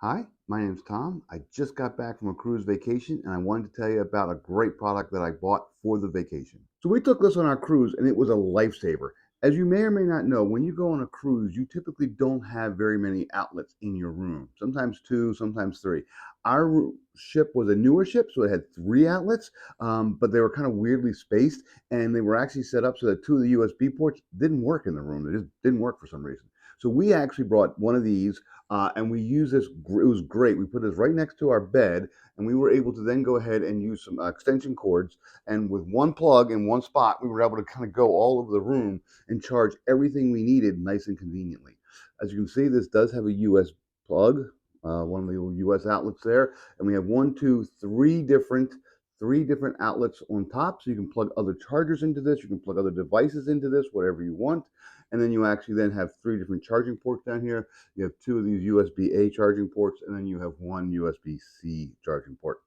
Hi, my name's Tom. I just got back from a cruise vacation and I wanted to tell you about a great product that I bought for the vacation. So, we took this on our cruise and it was a lifesaver. As you may or may not know, when you go on a cruise, you typically don't have very many outlets in your room, sometimes two, sometimes three. Our ship was a newer ship, so it had three outlets, but they were kind of weirdly spaced and they were actually set up so that two of the USB ports didn't work in the room. They just didn't work for some reason. So, we actually brought one of these and we use this. It was great. We put this right next to our bed, and we were able to then go ahead and use some extension cords. And with one plug in one spot, we were able to kind of go all over the room and charge everything we needed nice and conveniently. As you can see, this does have a US plug, one of the little US outlets there, and we have one, two, three different outlets on top, so you can plug other chargers into this. You can plug other devices into this, whatever you want. And then you actually then have three different charging ports down here. You have two of these USB-A charging ports, and then you have one USB-C charging port.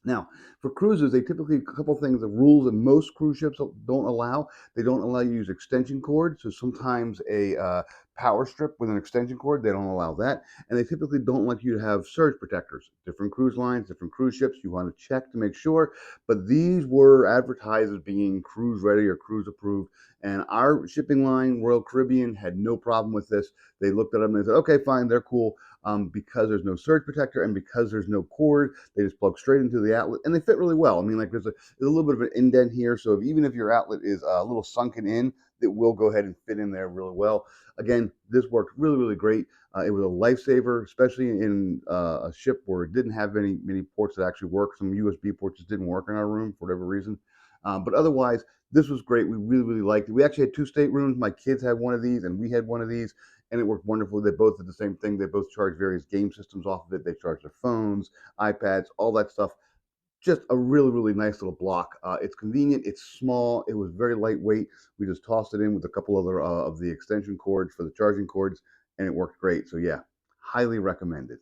Now, for cruises, they typically a couple things, the rules that most cruise ships don't allow. They don't allow you to use extension cords. So sometimes a power strip with an extension cord, they don't allow that. And they typically don't like you to have surge protectors. Different cruise lines, different cruise ships, you want to check to make sure. But these were advertised as being cruise ready or cruise approved. And our shipping line, Royal Caribbean, had no problem with this. They looked at them and they said, okay, fine, they're cool. Because there's no surge protector and because there's no cord, they just plug straight into the outlet and they fit really well. I mean, like there's a little bit of an indent here, so even if your outlet is a little sunken in, it will go ahead and fit in there really well. Again, this worked really great. It was a lifesaver, especially in a ship where it didn't have many ports that actually work. Some USB ports just didn't work in our room for whatever reason. But otherwise, this was great. We really liked it. We actually had two staterooms. My kids had one of these, and we had one of these, and it worked wonderfully. They both did the same thing. They both charge various game systems off of it. They charge their phones, iPads, all that stuff. Just a really nice little block. It's convenient. It's small. It was very lightweight. We just tossed it in with a couple other of the extension cords for the charging cords, and it worked great. So yeah, highly recommended.